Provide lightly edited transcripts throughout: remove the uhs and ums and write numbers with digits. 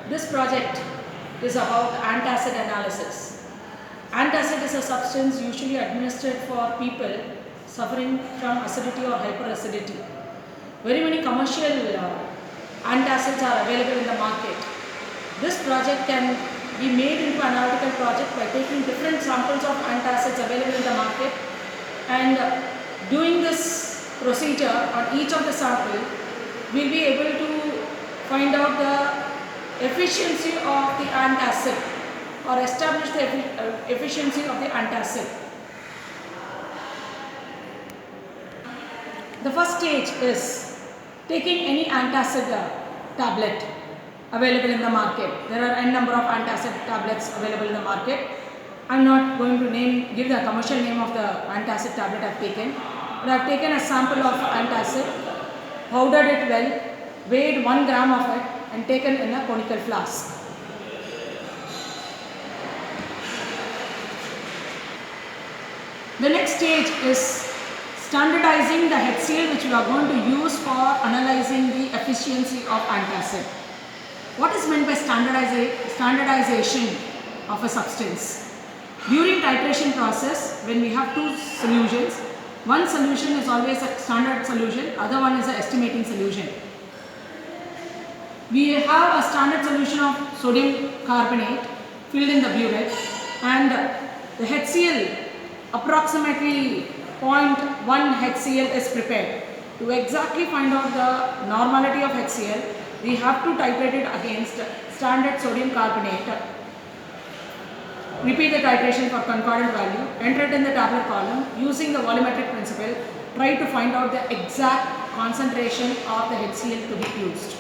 This project is about antacid analysis. Antacid is a substance usually administered for people suffering from acidity or hyperacidity. Very many commercial antacids are available in the market. This project can be made into an analytical project by taking different samples of antacids available in the market and doing this procedure on each of the sample. We'll be able to find out the efficiency of the antacid or establish the efficiency of the antacid. The first stage is taking any antacid tablet available in the market. There are n number of antacid tablets available in the market. I am not going to give the commercial name of the antacid tablet I have taken, but I have taken a sample of antacid, powdered it well, weighed 1 gram of it and taken in a conical flask. The next stage is standardizing the HCl which we are going to use for analyzing the efficiency of antacid. What is meant by standardization of a substance? During titration process, when we have two solutions, one solution is always a standard solution, other one is an estimating solution. We have a standard solution of sodium carbonate filled in the burette and the HCl approximately 0.1 HCl is prepared. To exactly find out the normality of HCl, we have to titrate it against standard sodium carbonate. Repeat the titration for concordant value, enter it in the tablet column using the volumetric principle, try to find out the exact concentration of the HCl to be used.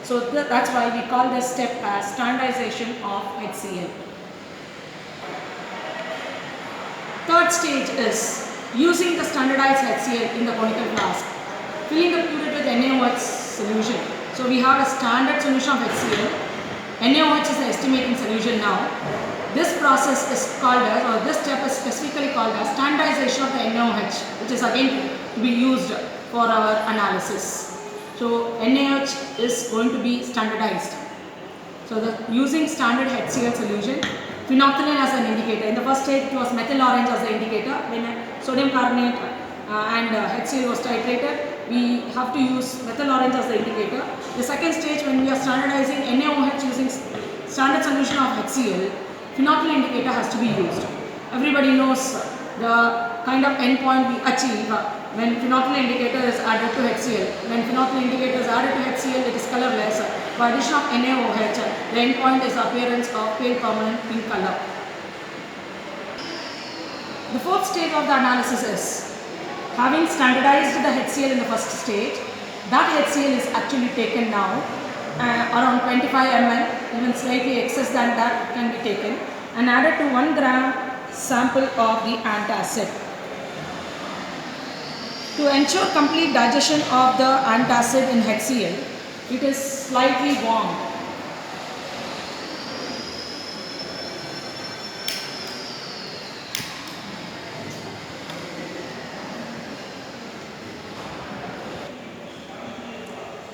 So that's why we call this step as standardization of HCl. Third stage is using the standardized HCl in the conical flask, filling the burette with NaOH solution. So we have a standard solution of HCl. NaOH is the estimating solution now. This process is called as, or this step is specifically called as standardization of the NaOH, which is again to be used for our analysis. So NaOH is going to be standardized. So using standard HCl solution, phenolphthalein as an indicator. In the first stage it was methyl orange as the indicator. When sodium carbonate and HCl was titrated, we have to use methyl orange as the indicator. The second stage, when we are standardizing NaOH using standard solution of HCl, phenolphthalein indicator has to be used. Everybody knows the kind of endpoint we achieve when phenolphthalein indicator is added to HCl. When phenolphthalein indicator is added to HCl, it is colorless. By addition of NaOH, the endpoint is appearance of pale permanent pink color. The fourth stage of the analysis is having standardized the HCl in the first stage. That HCl is actually taken now, around 25 ml, even slightly excess than that can be taken and added to 1 gram sample of the antacid. To ensure complete digestion of the antacid in HCl, it is slightly warmed.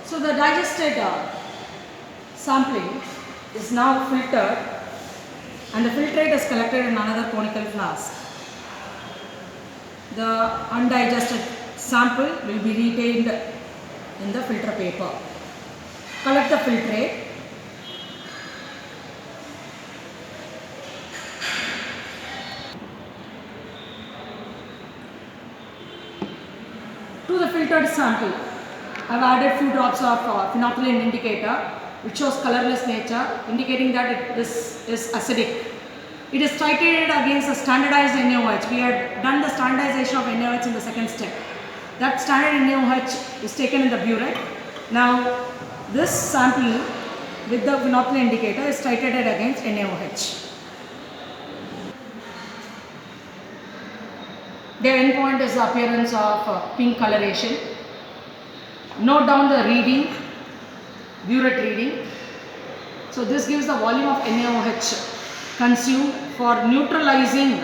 So the digested sampling is now filtered and the filtrate is collected in another conical flask. The undigested sample will be retained in the filter paper. Collect the filtrate. To the filtered sample, I have added few drops of phenolphthalein indicator which shows colorless nature, indicating that this is acidic. It is titrated against the standardized NaOH. We had done the standardization of NaOH in the second step. That standard NaOH is taken in the burette. Now this sample with the phenolphthalein indicator is titrated against NaOH. The endpoint is the appearance of pink coloration. Note down the reading, burette reading. So this gives the volume of NaOH consumed for neutralizing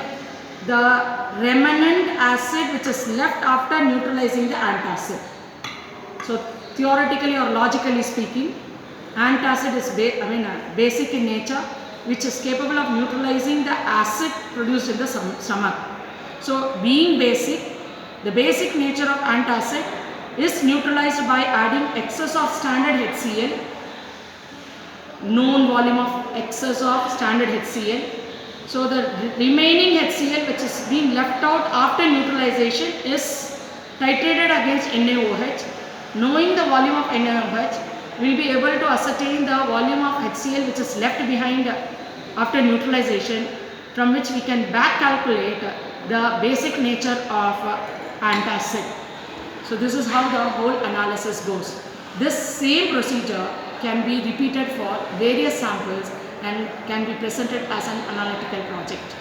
the remnant acid which is left after neutralizing the antacid. So theoretically or logically speaking, Antacid is basic in nature, which is capable of neutralizing the acid produced in the stomach. So being basic, the basic nature of antacid is neutralized by adding excess of standard HCl, known volume of excess of standard HCl. So the remaining HCl which is being left out after neutralization is titrated against NaOH. Knowing the volume of NaOH, we will be able to ascertain the volume of HCl which is left behind after neutralization, from which we can back calculate the basic nature of antacid. So this is how the whole analysis goes. This same procedure can be repeated for various samples and can be presented as an analytical project.